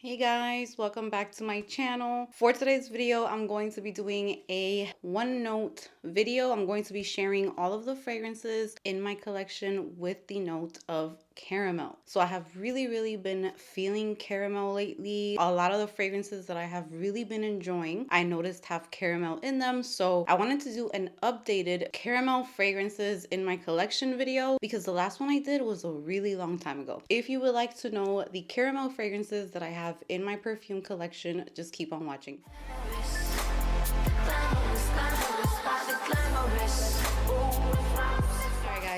Hey guys, welcome back to my channel. For today's video, I'm going to be doing a one note video. I'm going to be sharing all of the fragrances in my collection with the note of caramel. So I have really been feeling caramel lately. A lot of the fragrances that I have really been enjoying, I noticed have caramel in them. So I wanted to do an updated caramel fragrances in my collection video because the last one I did was a really long time ago. If you would like to know the caramel fragrances that I have in my perfume collection, just keep on watching.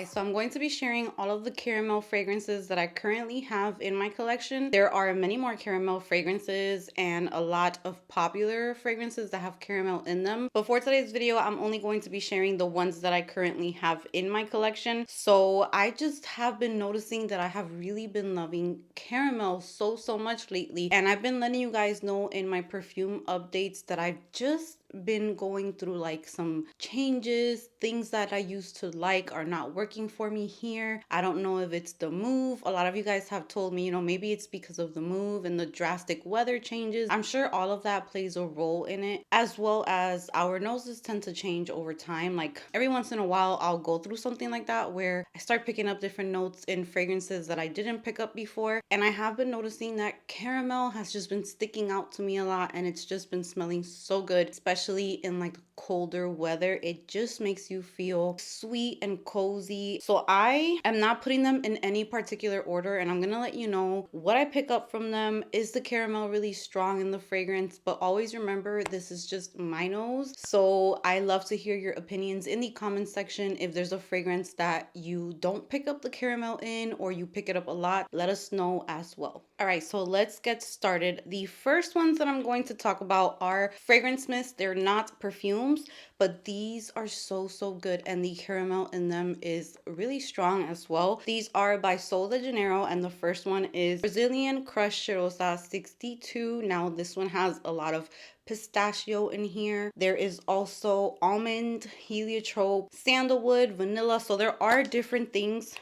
So I'm going to be sharing all of the caramel fragrances that I currently have in my collection. There are many more caramel fragrances and a lot of popular fragrances that have caramel in them. But for today's video, I'm only going to be sharing the ones that I currently have in my collection. So I just have been noticing that I have really been loving caramel so much lately. And I've been letting you guys know in my perfume updates that I've just been going through like some changes. Things that I used to like are not working for me here. I don't know if it's the move. A lot of you guys have told me, maybe it's because of the move and the drastic weather changes. I'm sure all of that plays a role in it, as well as our noses tend to change over time. Like every once in a while, I'll go through something like that where I start picking up different notes in fragrances that I didn't pick up before. And I have been noticing that caramel has just been sticking out to me a lot, and it's just been smelling so good, especially in like colder weather. It just makes you feel sweet and cozy. So I am not putting them in any particular order, and I'm gonna let you know what I pick up from them. Is the caramel really strong in the fragrance? But always remember, this is just my nose. So I love to hear your opinions in the comment section. If there's a fragrance that you don't pick up the caramel in, or you pick it up a lot, let us know as well. All right, so let's get started. The first ones that I'm going to talk about are fragrance mists. They're not perfumes, but these are so good, and the caramel in them is really strong as well. These are by Sol de Janeiro, and the first one is Brazilian Crush Cheirosa 62. Now this one has a lot of pistachio in here. There is also almond, heliotrope, sandalwood, vanilla. So there are different things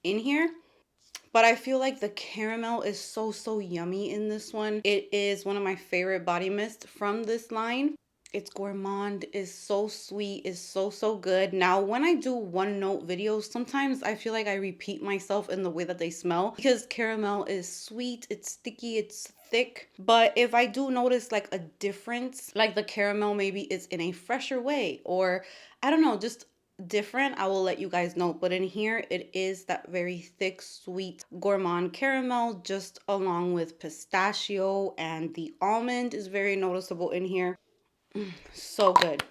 in here. But I feel like the caramel is so yummy in this one. It is one of my favorite body mists from this line. It's Gourmand, is so sweet, is so good. Now, when I do one note videos, sometimes I feel like I repeat myself in the way that they smell because caramel is sweet, it's sticky, it's thick. But if I do notice like a difference, like the caramel maybe is in a fresher way, or I don't know, just different, I will let you guys know. But in here, it is that very thick, sweet gourmand caramel, just along with pistachio, and the almond is very noticeable in here. So good.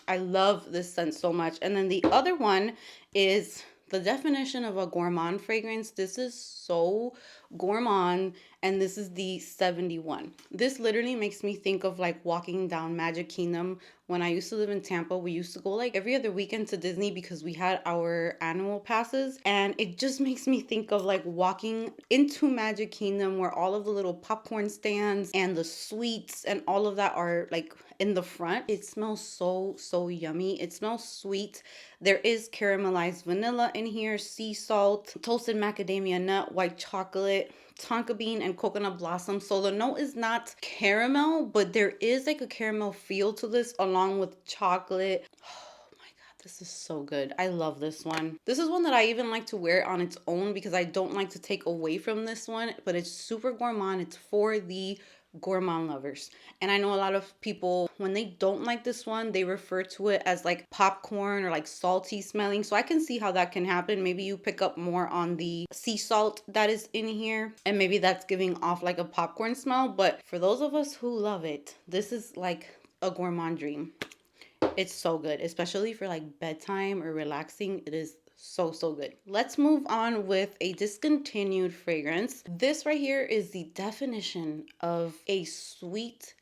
I love this scent so much. And then the other one is the definition of a gourmand fragrance. This is so gourmand, and this is the 71. This literally makes me think of like walking down Magic Kingdom. When I used to live in Tampa, we used to go like every other weekend to Disney because we had our annual passes, and it just makes me think of like walking into Magic Kingdom where all of the little popcorn stands and the sweets and all of that are like in the front. It smells so yummy. It smells sweet. There is caramelized vanilla in here, sea salt, toasted macadamia nut, white chocolate, tonka bean, and coconut blossom. So the note is not caramel, but there is like a caramel feel to this along with chocolate. Oh my God, this is so good. I love this one. This is one that I even like to wear on its own because I don't like to take away from this one, but it's super gourmand. It's for the gourmand lovers. And I know a lot of people, when they don't like this one, they refer to it as like popcorn or like salty smelling. So I can see how that can happen. Maybe you pick up more on the sea salt that is in here, and maybe that's giving off like a popcorn smell. But for those of us who love it, this is like a gourmand dream. It's so good, especially for like bedtime or relaxing. It is so good. Let's move on with a discontinued fragrance. This right here is the definition of a sweet,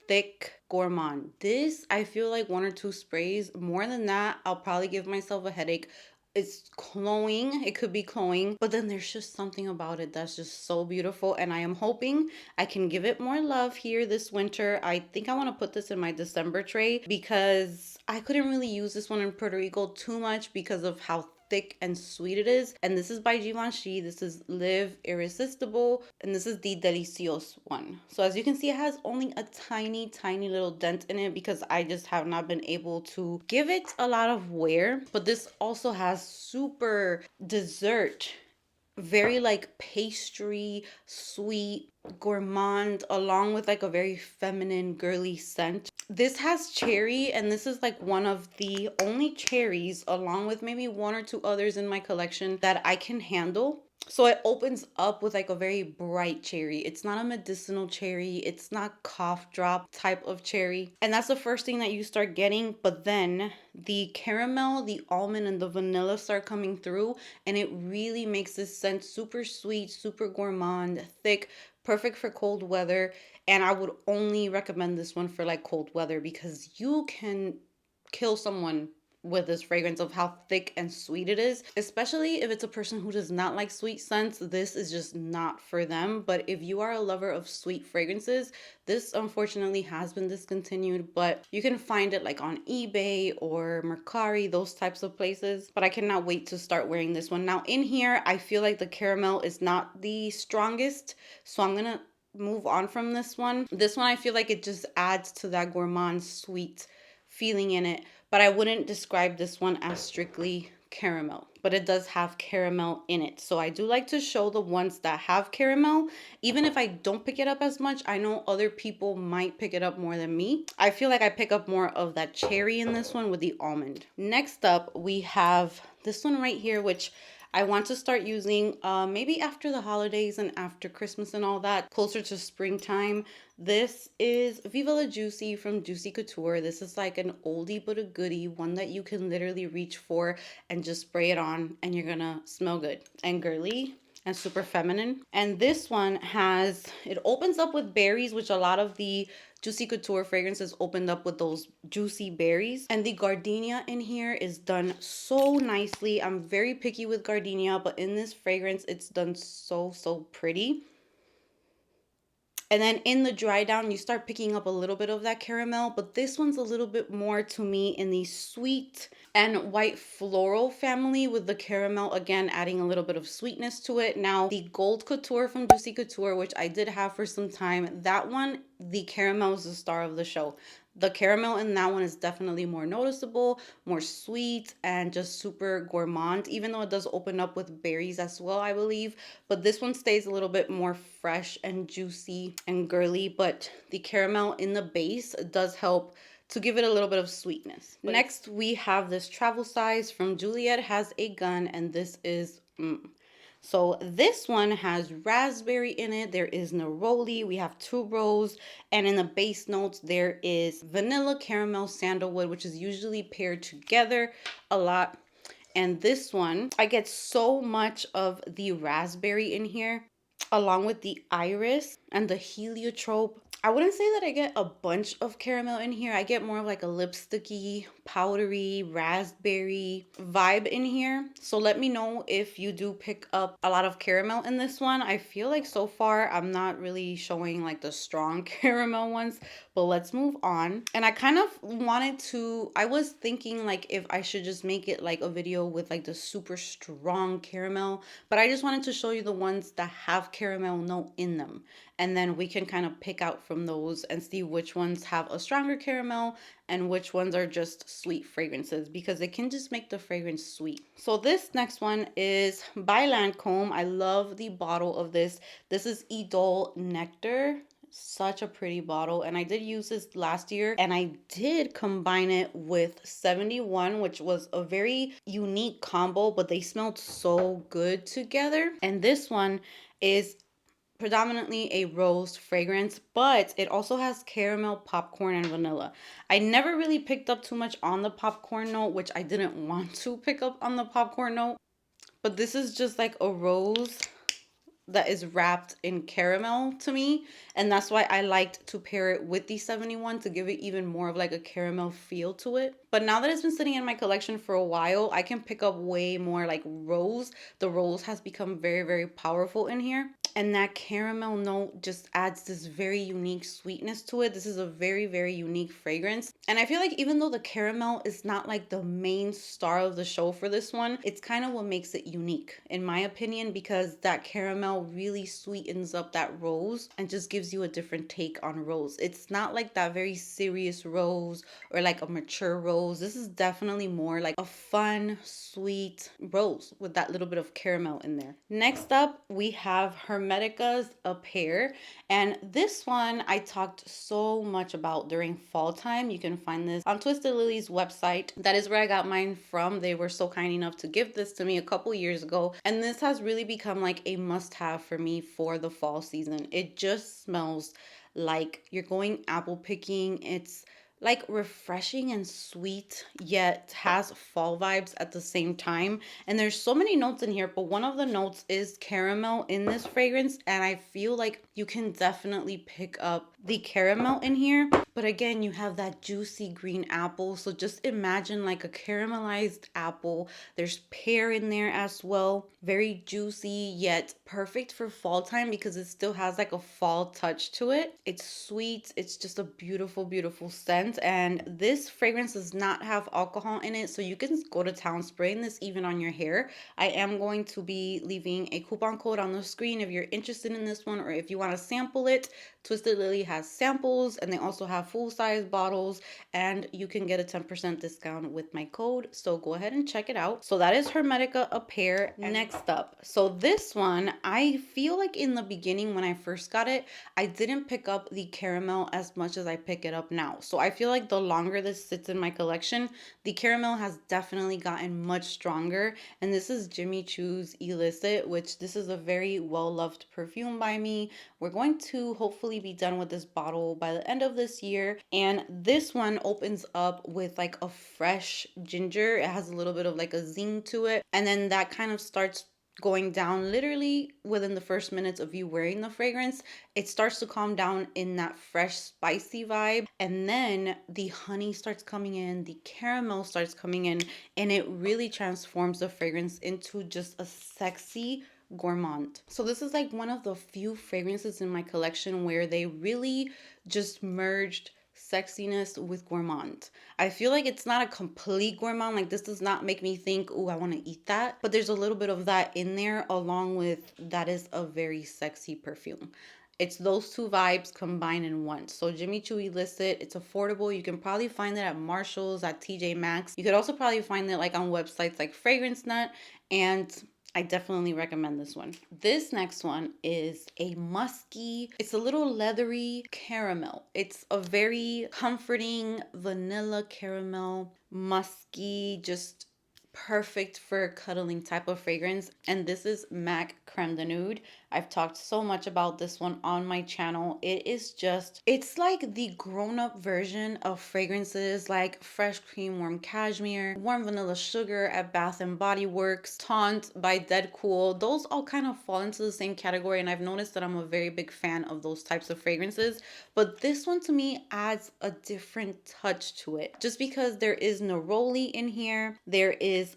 thick gourmand. This, I feel like 1 or 2 sprays. More than that, I'll probably give myself a headache. It's cloying. It could be cloying, but then there's just something about it that's just so beautiful, and I am hoping I can give it more love here this winter. I think I want to put this in my December tray because I couldn't really use this one in Puerto Rico too much because of how thick and sweet it is. And this is by Givenchy. This is Live Irresistible, and this is the Delicioso one. So as you can see, it has only a tiny little dent in it because I just have not been able to give it a lot of wear. But this also has super dessert, very like pastry, sweet, gourmand, along with like a very feminine, girly scent. This has cherry, and this is like one of the only cherries, along with maybe one or two others in my collection, that I can handle. So it opens up with like a very bright cherry. It's not a medicinal cherry. It's not cough drop type of cherry. And that's the first thing that you start getting. But then the caramel, the almond, and the vanilla start coming through. And it really makes this scent super sweet, super gourmand, thick, perfect for cold weather. And I would only recommend this one for like cold weather because you can kill someone with this fragrance of how thick and sweet it is, especially if it's a person who does not like sweet scents. This is just not for them. But if you are a lover of sweet fragrances, this unfortunately has been discontinued, but you can find it like on eBay or MERCARI, those types of places. But I cannot wait to start wearing this one. Now in here, I feel like the caramel is not the strongest, so I'm gonna move on from this one. This one, I feel like it just adds to that gourmand sweet feeling in it, but I wouldn't describe this one as strictly caramel, but it does have caramel in it. So I do like to show the ones that have caramel. Even if I don't pick it up as much, I know other people might pick it up more than me. I feel like I pick up more of that cherry in this one with the almond. Next up, we have this one right here, which I want to start using maybe after the holidays and after Christmas and all that, closer to springtime. This is Viva Juicy from Juicy Couture. This is like an oldie but a goodie, one that you can literally reach for and just spray it on and you're gonna smell good and girly and super feminine. And this one has, it opens up with berries, which a lot of the Juicy Couture fragrances opened up with those juicy berries. And the gardenia in here is done so nicely. I'm very picky with gardenia, but in this fragrance, it's done so pretty. And then in the dry down, you start picking up a little bit of that caramel, but this one's a little bit more to me in the sweet and white floral family, with the caramel again adding a little bit of sweetness to it. Now the Gold Couture from Juicy Couture, which I did have for some time, that one, the caramel is the star of the show. The caramel in that one is definitely more noticeable, more sweet, and just super gourmand, even though it does open up with berries as well, I believe. But this one stays a little bit more fresh and juicy and girly, but the caramel in the base does help to give it a little bit of sweetness. Next, we have this travel size from Juliet Has a Gun, and this is So this one has raspberry in it. There is neroli. We have tuberose. And in the base notes, there is vanilla, caramel, sandalwood, which is usually paired together a lot. And this one, I get so much of the raspberry in here, along with the iris and the heliotrope. I wouldn't say that I get a bunch of caramel in here. I get more of like a lipsticky, powdery, raspberry vibe in here. So let me know if you do pick up a lot of caramel in this one. I feel like so far I'm not really showing like the strong caramel ones, but let's move on. And I kind of wanted to, I was thinking like if I should just make it like a video with like the super strong caramel, but I just wanted to show you the ones that have caramel note in them. And then we can kind of pick out from those and see which ones have a stronger caramel and which ones are just sweet fragrances, because it can just make the fragrance sweet. So this next one is by Lancome. I love the bottle of this. This is Idole Nectar. Such a pretty bottle, and I did use this last year, and I did combine it with 71, which was a very unique combo, but they smelled so good together. And this one is predominantly a rose fragrance, but it also has caramel, popcorn, and vanilla. I never really picked up too much on the popcorn note, which I didn't want to pick up on the popcorn note, but this is just like a rose that is wrapped in caramel to me, and that's why I liked to pair it with the 71 to give it even more of like a caramel feel to it. But now that it's been sitting in my collection for a while, I can pick up way more like rose. The rose has become very powerful in here. and that caramel note just adds this very unique sweetness to it. This is a very, very unique fragrance. And I feel like even though the caramel is not like the main star of the show for this one, it's kind of what makes it unique, in my opinion, because that caramel really sweetens up that rose and just gives you a different take on rose. It's not like that very serious rose or like a mature rose. This is definitely more like a fun, sweet rose with that little bit of caramel in there. Next up, we have Hermeticas A Pair, and this one I talked so much about during fall time. You can find this on Twisted Lily's website. That is where I got mine from. They were so kind enough to give this to me a couple years ago, and this has really become like a must-have for me for the fall season. It just smells like you're going apple picking. It's like refreshing and sweet, yet has fall vibes at the same time. And there's so many notes in here, but one of the notes is caramel in this fragrance, and I feel like you can definitely pick up the caramel in here. But again, you have that juicy green apple, so just imagine like a caramelized apple. There's pear in there as well, very juicy yet perfect for fall time because it still has like a fall touch to it. It's sweet, it's just a beautiful, beautiful scent. And this fragrance does not have alcohol in it, so you can go to town spraying this even on your hair. I am going to be leaving a coupon code on the screen if you're interested in this one, or if you want to sample it. Twisted Lily has samples, and they also have full-size bottles, and you can get a 10% discount with my code, so go ahead and check it out. So that is Hermetica A Pair. Next up, so this one, I feel like in the beginning when I first got it, I didn't pick up the caramel as much as I pick it up now. So I feel like the longer this sits in my collection, the caramel has definitely gotten much stronger. And this is Jimmy Choo's Illicit, which this is a very well-loved perfume by me. We're going to hopefully be done with this bottle by the end of this year. And this one opens up with like a fresh ginger. It has a little bit of like a zing to it. And then that kind of starts going down literally within the first minutes of you wearing the fragrance. It starts to calm down in that fresh spicy vibe, and then the honey starts coming in, the caramel starts coming in, and it really transforms the fragrance into just a sexy gourmand. So this is like one of the few fragrances in my collection where they really just merged sexiness with gourmand. I feel like it's not a complete gourmand. Like this does not make me think, oh, I want to eat that. But there's a little bit of that in there, along with that is a very sexy perfume. It's those two vibes combined in one. So Jimmy Choo Illicit, it's affordable. You can probably find it at Marshall's, at TJ Maxx. You could also probably find it like on websites like Fragrance Nut, and I definitely recommend this one. This next one is a musky, it's a little leathery caramel. It's a very comforting vanilla caramel, musky, just perfect for cuddling type of fragrance. And this is MAC Creme The Nude. I've talked so much about this one on my channel. It is just, it's like the grown-up version of fragrances like Fresh Cream Warm Cashmere, Warm Vanilla Sugar at Bath and Body Works, Taunt by Dead Cool. Those all kind of fall into the same category, and I've noticed that I'm a very big fan of those types of fragrances. But this one to me adds a different touch to it, just because there is neroli in here. There is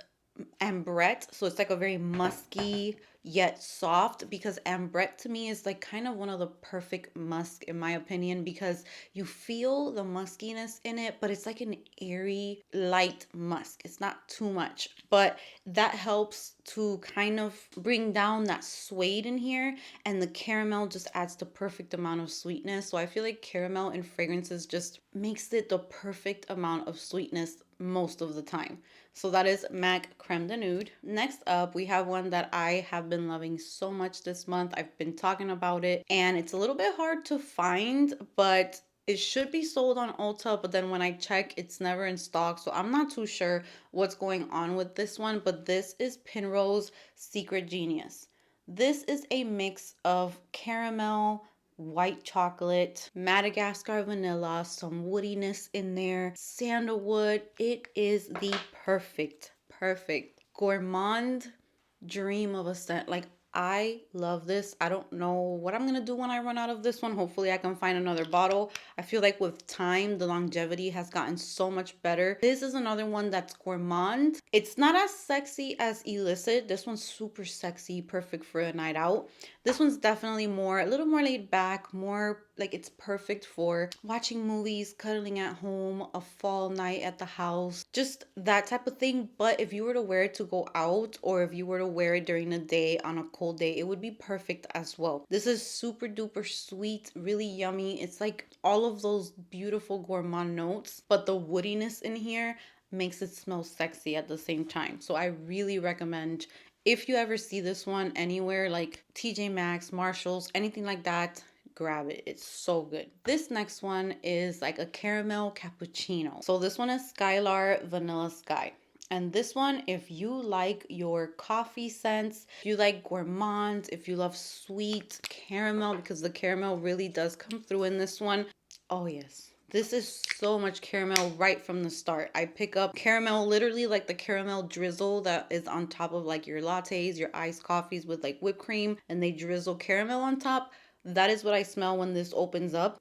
ambrette, so it's like a very musky yet soft, because ambrette to me is like kind of one of the perfect musk in my opinion, because you feel the muskiness in it, but it's like an airy light musk. It's not too much, but that helps to kind of bring down that suede in here, and the caramel just adds the perfect amount of sweetness. So I feel like caramel in fragrances just makes it the perfect amount of sweetness most of the time. So that is MAC Creme De Nude. Next up, we have one that I have been loving so much this month. I've been talking about it, and it's a little bit hard to find, but it should be sold on Ulta, but then when I check, it's never in stock. So I'm not too sure what's going on with this one, but this is Pinrose Secret Genius. This is a mix of caramel, white chocolate, Madagascar vanilla, some woodiness in there, sandalwood. It is the perfect gourmand dream of a scent. Like, I love this. I don't know what I'm gonna do when I run out of this one. Hopefully I can find another bottle. I feel like with time, the longevity has gotten so much better. This is another one that's gourmand. It's not as sexy as Illicit. This one's super sexy, perfect for a night out. This one's definitely a little more laid back, more like it's perfect for watching movies, cuddling at home, a fall night at the house, just that type of thing. But if you were to wear it to go out, or if you were to wear it during the day on a cold day, it would be perfect as well. This is super duper sweet, really yummy. It's like all of those beautiful gourmand notes, but the woodiness in here makes it smell sexy at the same time. So I really recommend, if you ever see this one anywhere like TJ Maxx, Marshalls, anything like that, grab it. It's so good. This next one is like a caramel cappuccino. So this one is Skylar Vanilla Sky. And this one, if you like your coffee scents, if you like gourmand, if you love sweet caramel, because the caramel really does come through in this one. Oh yes. This is so much caramel right from the start. I pick up caramel, literally like the caramel drizzle that is on top of like your lattes, your iced coffees with like whipped cream, and they drizzle caramel on top. That is what I smell when this opens up.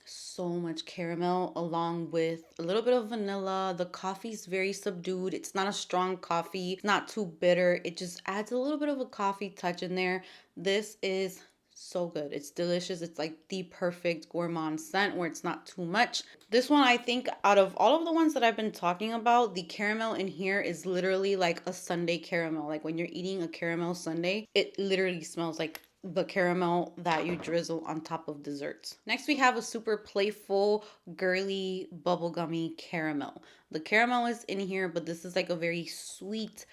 So much caramel along with a little bit of vanilla. The coffee's very subdued. It's not a strong coffee. It's not too bitter. It just adds a little bit of a coffee touch in there. This is so good. It's delicious. It's like the perfect gourmand scent where it's not too much. This one, I think out of all of the ones that I've been talking about, the caramel in here is literally like a sundae caramel. Like when you're eating a caramel sundae, it literally smells like the caramel that you drizzle on top of desserts. Next, we have a super playful, girly, bubblegummy caramel. The caramel is in here, but this is like a very sweet,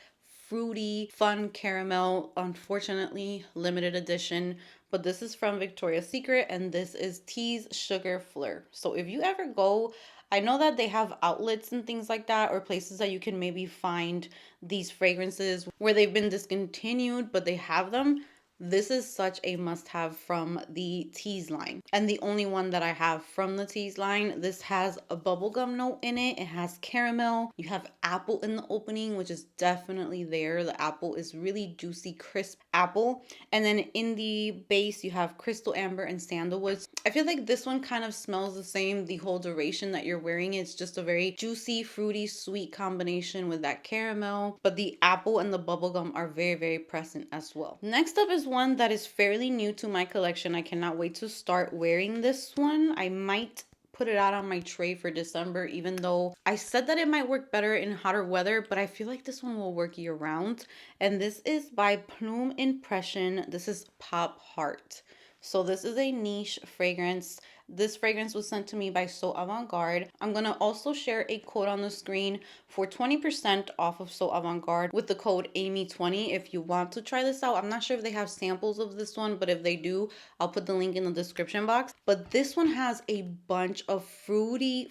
fruity, fun caramel. Unfortunately, limited edition. But this is from Victoria's Secret, and this is TEASE Sugar Flur. So if you ever go, I know that they have outlets and things like that, or places that you can maybe find these fragrances where they've been discontinued, but they have them. This is such a must-have from the TEASE line, and the only one that I have from the TEASE line. This has a bubblegum note in it. It has caramel. You have apple in the opening, which is definitely there. The apple is really juicy, crisp apple. And then in the base, you have crystal amber and sandalwood. I feel like this one kind of smells the same the whole duration that you're wearing. It's just a very juicy, fruity, sweet combination with that caramel. But the apple and the bubblegum are very, very present as well. Next up is one that is fairly new to my collection. I cannot wait to start wearing this one. I might put it out on my tray for December, even though I said that it might work better in hotter weather, but I feel like this one will work year round. And this is by Plume Impression. This is Pop Heart. So this is a niche fragrance. This fragrance was sent to me by So Avant-Garde. I'm going to also share a code on the screen for 20% off of So Avant-Garde with the code Amy20 if you want to try this out. I'm not sure if they have samples of this one, but if they do, I'll put the link in the description box. But this one has a bunch of fruity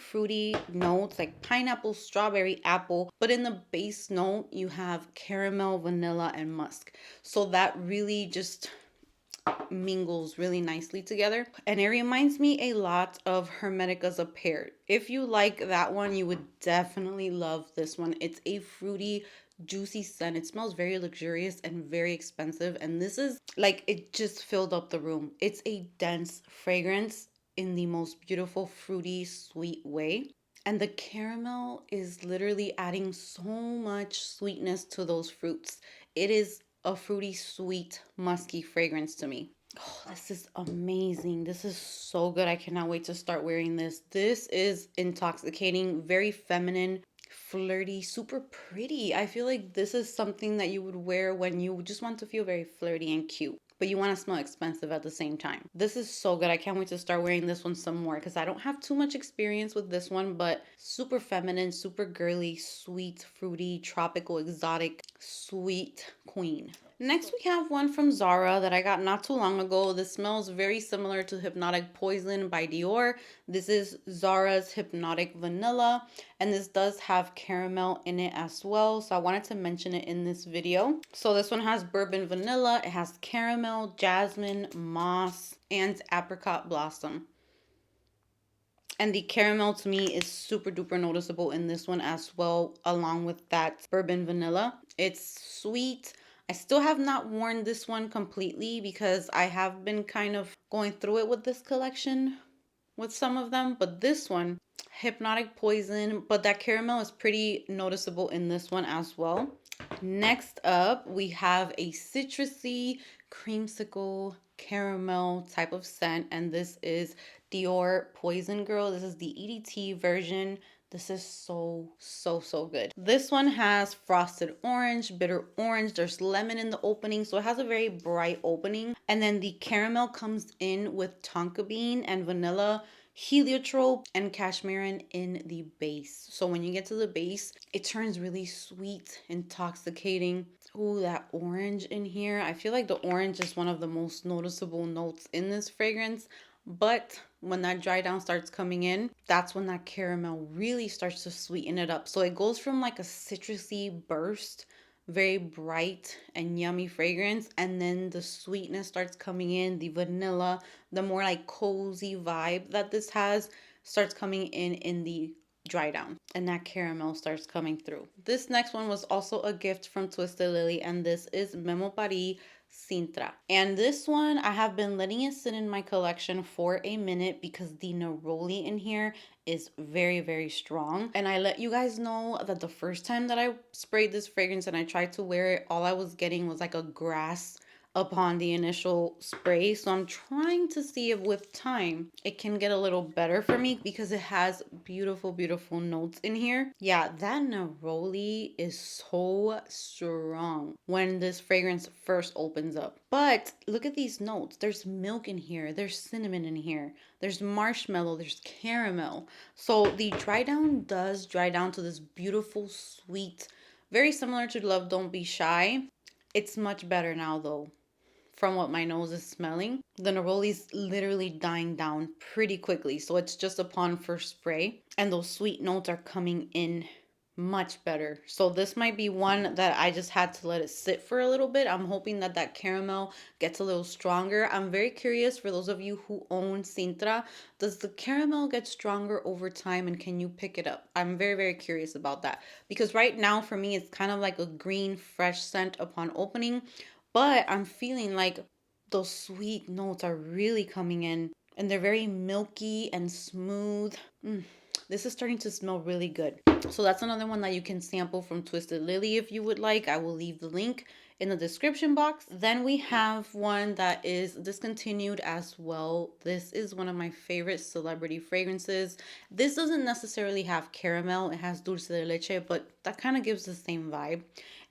notes like pineapple, strawberry, apple. But in the base note, you have caramel, vanilla, and musk. So that really just mingles really nicely together, and it reminds me a lot of Hermeticas A Pair. If you like that one, you would definitely love this one. It's a fruity, juicy scent. It smells very luxurious and very expensive, and this is like, it just filled up the room. It's a dense fragrance in the most beautiful, fruity, sweet way. And the caramel is literally adding so much sweetness to those fruits. It is a fruity, sweet, musky fragrance to me. Oh, this is amazing. This is so good. I cannot wait to start wearing this. This is intoxicating, very feminine, flirty, super pretty. I feel like this is something that you would wear when you just want to feel very flirty and cute, but you want to smell expensive at the same time. This is so good. I can't wait to start wearing this one some more because I don't have too much experience with this one, but super feminine, super girly, sweet, fruity, tropical, exotic, sweet queen. Next, we have one from Zara that I got not too long ago. This smells very similar to Hypnotic Poison by Dior. This is Zara's Hypnotic Vanilla, and this does have caramel in it as well, so I wanted to mention it in this video. So this one has bourbon vanilla, it has caramel, jasmine, moss, and apricot blossom. And the caramel to me is super duper noticeable in this one as well, along with that bourbon vanilla. It's sweet. I still have not worn this one completely because I have been kind of going through it with this collection with some of them. But this one, Hypnotic Poison, but that caramel is pretty noticeable in this one as well. Next up, we have a citrusy, creamsicle caramel type of scent, and this is Dior Poison Girl. This is the EDT version. This is so good. This one has frosted orange, bitter orange. There's lemon in the opening, so it has a very bright opening. And then the caramel comes in with tonka bean and vanilla, heliotrope, and cashmere in the base. So when you get to the base, it turns really sweet, intoxicating. Ooh, that orange in here. I feel like the orange is one of the most noticeable notes in this fragrance. But when that dry down starts coming in, that's when that caramel really starts to sweeten it up. So it goes from like a citrusy burst, very bright and yummy fragrance, and then the sweetness starts coming in, the vanilla, the more like cozy vibe that this has starts coming in the dry down, and that caramel starts coming through. This next one was also a gift from Twisted Lily, and this is Memopi Sintra. And this one, I have been letting it sit in my collection for a minute because the neroli in here is very strong. And I let you guys know that the first time that I sprayed this fragrance and I tried to wear it, all I was getting was like a grass upon the initial spray. So I'm trying to see if with time it can get a little better for me because it has beautiful notes in here. Yeah, that neroli is so strong when this fragrance first opens up. But look at these notes. There's milk in here, there's cinnamon in here, there's marshmallow, there's caramel. So the dry down does dry down to this beautiful sweet, very similar to Love Don't Be Shy. It's much better now though, from what my nose is smelling. The neroli's literally dying down pretty quickly, so it's just upon first spray, and those sweet notes are coming in much better. So this might be one that I just had to let it sit for a little bit. I'm hoping that that caramel gets a little stronger. I'm very curious, for those of you who own Sintra, does the caramel get stronger over time, and can you pick it up? I'm very curious about that, because right now for me it's kind of like a green fresh scent upon opening, but I'm feeling like those sweet notes are really coming in, and they're very milky and smooth. This is starting to smell really good. So that's another one that you can sample from Twisted Lily if you would like. I will leave the link in the description box. Then we have one that is discontinued as well. This is one of my favorite celebrity fragrances. This doesn't necessarily have caramel. It has dulce de leche, but that kind of gives the same vibe.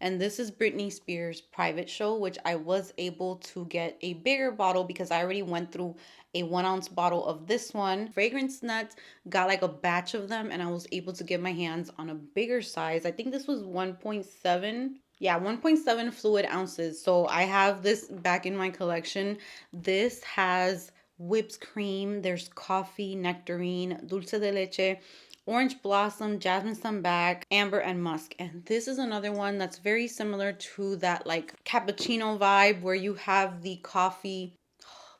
And this is Britney Spears' Private Show, which I was able to get a bigger bottle because I already went through a 1 ounce bottle of this one. Fragrance Nut got like a batch of them, and I was able to get my hands on a bigger size. I think this was 1.7. Yeah, 1.7 fluid ounces. So I have this back in my collection. This has whipped cream, there's coffee, nectarine, dulce de leche, orange blossom, jasmine sambac, amber, and musk. And this is another one that's very similar to that like cappuccino vibe where you have the coffee,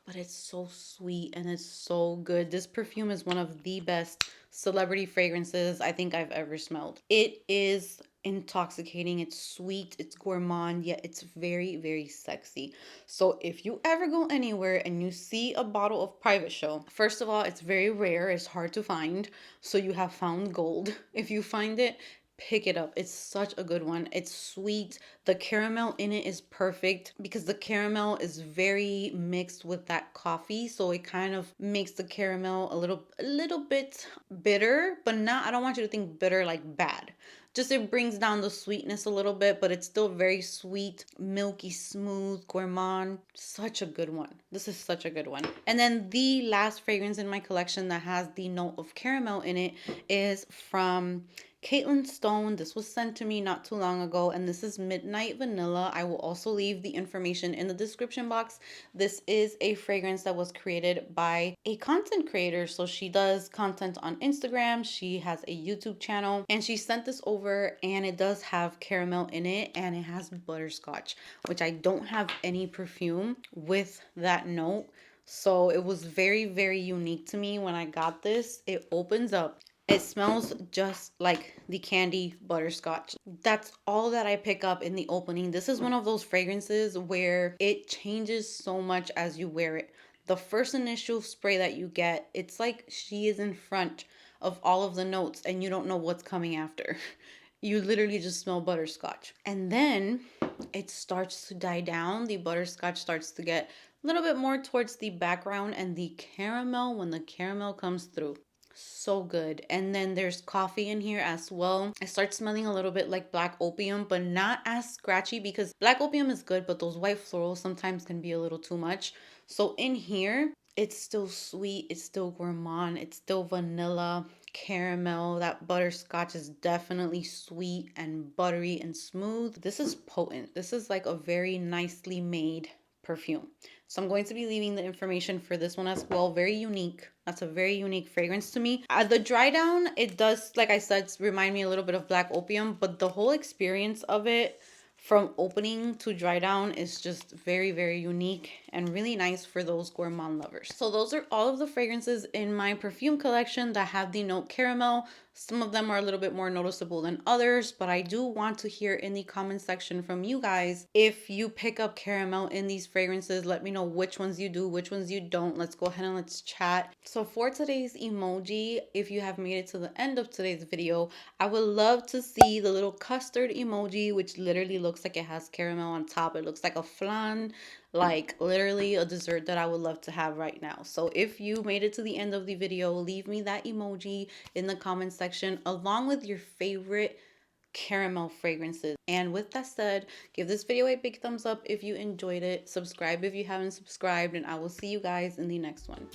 but it's so sweet and it's so good. This perfume is one of the best celebrity fragrances I think I've ever smelled. It is intoxicating, it's sweet, it's gourmand, yet it's very sexy. So if you ever go anywhere and you see a bottle of Private Show, first of all, it's very rare, it's hard to find, so you have found gold. If you find it, pick it up. It's such a good one. It's sweet. The caramel in it is perfect because the caramel is very mixed with that coffee, so it kind of makes the caramel a little bit bitter, but not, I don't want you to think bitter like bad. Just it brings down the sweetness a little bit, but it's still very sweet, milky, smooth, gourmand. Such a good one. This is such a good one. And then the last fragrance in my collection that has the note of caramel in it is from Caitlin Stone. This was sent to me not too long ago, and this is Midnight Vanilla. I will also leave the information in the description box. This is a fragrance that was created by a content creator. So she does content on Instagram, she has a YouTube channel, and she sent this over, and it does have caramel in it, and it has butterscotch, which I don't have any perfume with that note. So it was very unique to me when I got this. It opens up, it smells just like the candy butterscotch. That's all that I pick up in the opening. This is one of those fragrances where it changes so much as you wear it. The first initial spray that you get, it's like she is in front of all of the notes and you don't know what's coming after. you literally just smell butterscotch. And then it starts to die down. The butterscotch starts to get a little bit more towards the background, and the caramel, when the caramel comes through, so good. And then there's coffee in here as well. I start smelling a little bit like black opium, but not as scratchy, because black opium is good, but those white florals sometimes can be a little too much. So in here, it's still sweet, it's still gourmand, it's still vanilla, caramel. That butterscotch is definitely sweet and buttery and smooth. This is potent. This is like a very nicely made perfume. So I'm going to be leaving the information for this one as well. Very unique. That's a very unique fragrance to me. The dry down, it does, like I said, remind me a little bit of black opium, but the whole experience of it from opening to dry down is just very, very unique and really nice for those gourmand lovers. So those are all of the fragrances in my perfume collection that have the note caramel. Some of them are a little bit more noticeable than others, but I do want to hear in the comment section from you guys if you pick up caramel in these fragrances. Let me know which ones you do, which ones you don't. Let's go ahead and let's chat. So for today's emoji, if you have made it to the end of today's video, I would love to see the little custard emoji, which literally looks like it has caramel on top. It looks like a flan, like literally a dessert that I would love to have right now. So if you made it to the end of the video, leave me that emoji in the comment section along with your favorite caramel fragrances. And with that said, give this video a big thumbs up if you enjoyed it, subscribe if you haven't subscribed, and I will see you guys in the next one.